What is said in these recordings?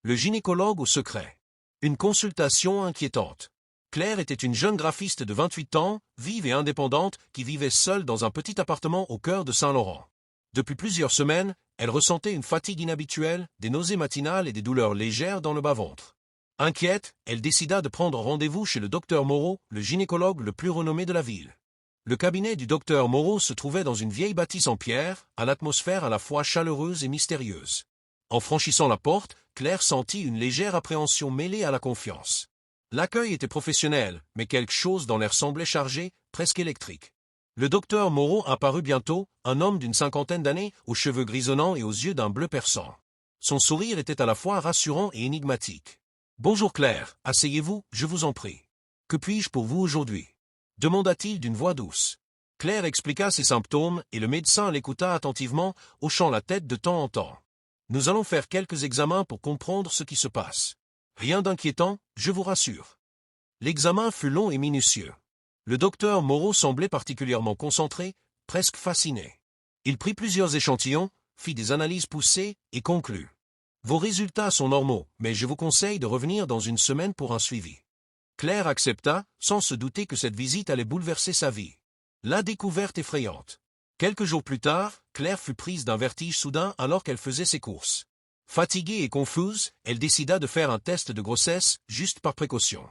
Le gynécologue au secret. Une consultation inquiétante. Claire était une jeune graphiste de 28 ans, vive et indépendante, qui vivait seule dans un petit appartement au cœur de Saint-Laurent. Depuis plusieurs semaines, elle ressentait une fatigue inhabituelle, des nausées matinales et des douleurs légères dans le bas-ventre. Inquiète, elle décida de prendre rendez-vous chez le docteur Moreau, le gynécologue le plus renommé de la ville. Le cabinet du docteur Moreau se trouvait dans une vieille bâtisse en pierre, à l'atmosphère à la fois chaleureuse et mystérieuse. En franchissant la porte, Claire sentit une légère appréhension mêlée à la confiance. L'accueil était professionnel, mais quelque chose dans l'air semblait chargé, presque électrique. Le docteur Moreau apparut bientôt, un homme d'une cinquantaine d'années, aux cheveux grisonnants et aux yeux d'un bleu perçant. Son sourire était à la fois rassurant et énigmatique. « Bonjour Claire, asseyez-vous, je vous en prie. Que puis-je pour vous aujourd'hui » demanda-t-il d'une voix douce. Claire expliqua ses symptômes et le médecin l'écouta attentivement, hochant la tête de temps en temps. « Nous allons faire quelques examens pour comprendre ce qui se passe. Rien d'inquiétant, je vous rassure. » L'examen fut long et minutieux. Le docteur Moreau semblait particulièrement concentré, presque fasciné. Il prit plusieurs échantillons, fit des analyses poussées et conclut. « Vos résultats sont normaux, mais je vous conseille de revenir dans une semaine pour un suivi. » Claire accepta, sans se douter que cette visite allait bouleverser sa vie. La découverte effrayante. Quelques jours plus tard, Claire fut prise d'un vertige soudain alors qu'elle faisait ses courses. Fatiguée et confuse, elle décida de faire un test de grossesse, juste par précaution.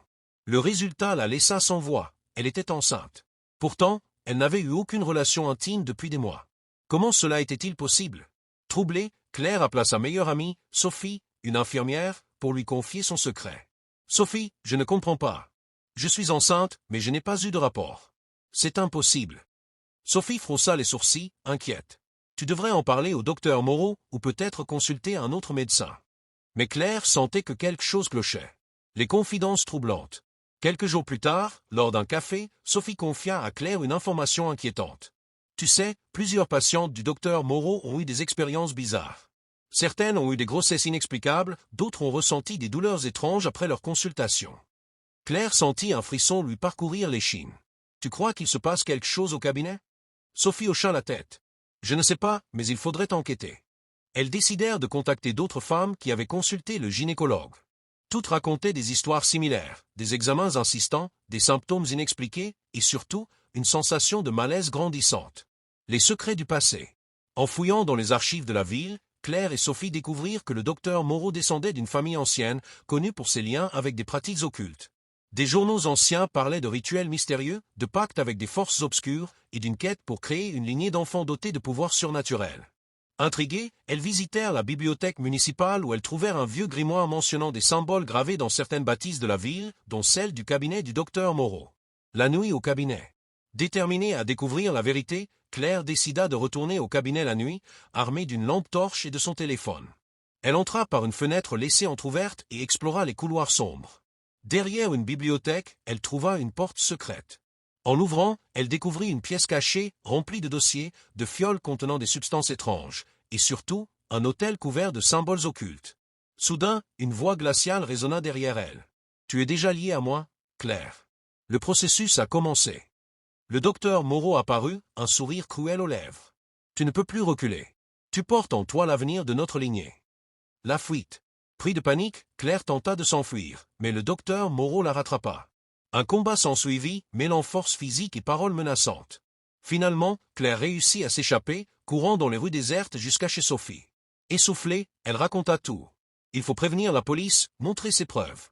Le résultat la laissa sans voix, elle était enceinte. Pourtant, elle n'avait eu aucune relation intime depuis des mois. Comment cela était-il possible? Troublée, Claire appela sa meilleure amie, Sophie, une infirmière, pour lui confier son secret. « Sophie, je ne comprends pas. Je suis enceinte, mais je n'ai pas eu de rapport. C'est impossible. » Sophie fronça les sourcils, inquiète. « Tu devrais en parler au docteur Moreau ou peut-être consulter un autre médecin. » Mais Claire sentait que quelque chose clochait. Les confidences troublantes. Quelques jours plus tard, lors d'un café, Sophie confia à Claire une information inquiétante. « Tu sais, plusieurs patientes du docteur Moreau ont eu des expériences bizarres. Certaines ont eu des grossesses inexplicables, d'autres ont ressenti des douleurs étranges après leur consultation. » Claire sentit un frisson lui parcourir l'échine. « Tu crois qu'il se passe quelque chose au cabinet ?» Sophie hocha la tête. « Je ne sais pas, mais il faudrait enquêter. » Elles décidèrent de contacter d'autres femmes qui avaient consulté le gynécologue. Toutes racontaient des histoires similaires, des examens insistants, des symptômes inexpliqués et surtout, une sensation de malaise grandissante. Les secrets du passé. En fouillant dans les archives de la ville, Claire et Sophie découvrirent que le docteur Moreau descendait d'une famille ancienne, connue pour ses liens avec des pratiques occultes. Des journaux anciens parlaient de rituels mystérieux, de pactes avec des forces obscures et d'une quête pour créer une lignée d'enfants dotés de pouvoirs surnaturels. Intriguées, elles visitèrent la bibliothèque municipale où elles trouvèrent un vieux grimoire mentionnant des symboles gravés dans certaines bâtisses de la ville, dont celle du cabinet du docteur Moreau. La nuit au cabinet. Déterminée à découvrir la vérité, Claire décida de retourner au cabinet la nuit, armée d'une lampe torche et de son téléphone. Elle entra par une fenêtre laissée entr'ouverte et explora les couloirs sombres. Derrière une bibliothèque, elle trouva une porte secrète. En l'ouvrant, elle découvrit une pièce cachée, remplie de dossiers, de fioles contenant des substances étranges, et surtout, un autel couvert de symboles occultes. Soudain, une voix glaciale résonna derrière elle. « Tu es déjà liée à moi, Claire. » Le processus a commencé. Le docteur Moreau apparut, un sourire cruel aux lèvres. « Tu ne peux plus reculer. Tu portes en toi l'avenir de notre lignée. » La fuite. Pris de panique, Claire tenta de s'enfuir, mais le docteur Moreau la rattrapa. Un combat s'ensuivit, mêlant force physique et paroles menaçantes. Finalement, Claire réussit à s'échapper, courant dans les rues désertes jusqu'à chez Sophie. Essoufflée, elle raconta tout. Il faut prévenir la police, montrer ses preuves.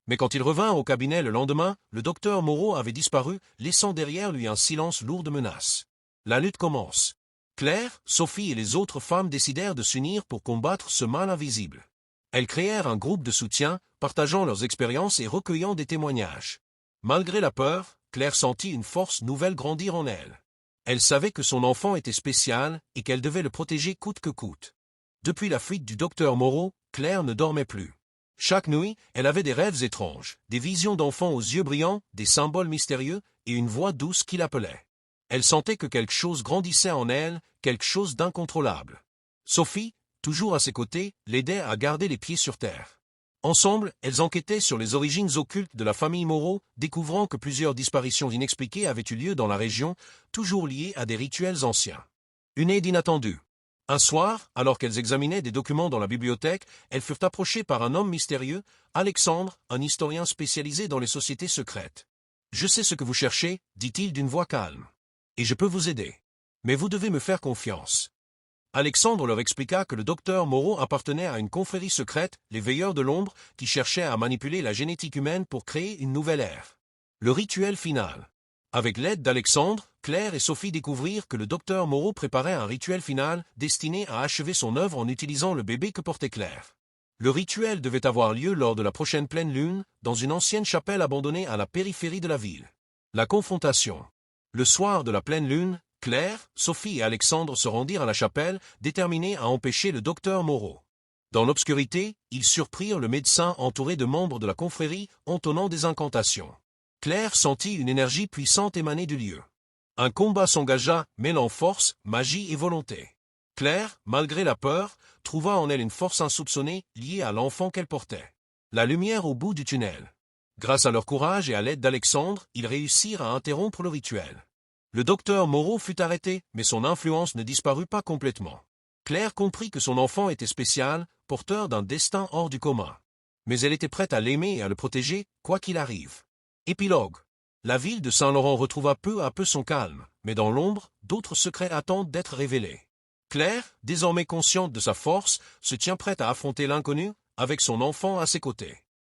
Mais quand il revint au cabinet le lendemain, le docteur Moreau avait disparu, laissant derrière lui un silence lourd de menaces. La lutte commence. Claire, Sophie et les autres femmes décidèrent de s'unir pour combattre ce mal invisible. Elles créèrent un groupe de soutien, partageant leurs expériences et recueillant des témoignages. Malgré la peur, Claire sentit une force nouvelle grandir en elle. Elle savait que son enfant était spécial et qu'elle devait le protéger coûte que coûte. Depuis la fuite du docteur Moreau, Claire ne dormait plus. Chaque nuit, elle avait des rêves étranges, des visions d'enfants aux yeux brillants, des symboles mystérieux et une voix douce qui l'appelait. Elle sentait que quelque chose grandissait en elle, quelque chose d'incontrôlable. Sophie, toujours à ses côtés, l'aidait à garder les pieds sur terre. Ensemble, elles enquêtaient sur les origines occultes de la famille Moreau, découvrant que plusieurs disparitions inexpliquées avaient eu lieu dans la région, toujours liées à des rituels anciens. Une aide inattendue. Un soir, alors qu'elles examinaient des documents dans la bibliothèque, elles furent approchées par un homme mystérieux, Alexandre, un historien spécialisé dans les sociétés secrètes. « Je sais ce que vous cherchez, dit-il d'une voix calme. Et je peux vous aider. Mais vous devez me faire confiance. » Alexandre leur expliqua que le docteur Moreau appartenait à une confrérie secrète, les Veilleurs de l'Ombre, qui cherchait à manipuler la génétique humaine pour créer une nouvelle ère. Le rituel final. Avec l'aide d'Alexandre, Claire et Sophie découvrirent que le docteur Moreau préparait un rituel final destiné à achever son œuvre en utilisant le bébé que portait Claire. Le rituel devait avoir lieu lors de la prochaine pleine lune, dans une ancienne chapelle abandonnée à la périphérie de la ville. La confrontation. Le soir de la pleine lune, Claire, Sophie et Alexandre se rendirent à la chapelle, déterminés à empêcher le docteur Moreau. Dans l'obscurité, ils surprirent le médecin entouré de membres de la confrérie entonnant des incantations. Claire sentit une énergie puissante émaner du lieu. Un combat s'engagea, mêlant force, magie et volonté. Claire, malgré la peur, trouva en elle une force insoupçonnée liée à l'enfant qu'elle portait. La lumière au bout du tunnel. Grâce à leur courage et à l'aide d'Alexandre, ils réussirent à interrompre le rituel. Le docteur Moreau fut arrêté, mais son influence ne disparut pas complètement. Claire comprit que son enfant était spécial, porteur d'un destin hors du commun. Mais elle était prête à l'aimer et à le protéger, quoi qu'il arrive. Épilogue. La ville de Saint-Laurent retrouva peu à peu son calme, mais dans l'ombre, d'autres secrets attendent d'être révélés. Claire, désormais consciente de sa force, se tient prête à affronter l'inconnu, avec son enfant à ses côtés.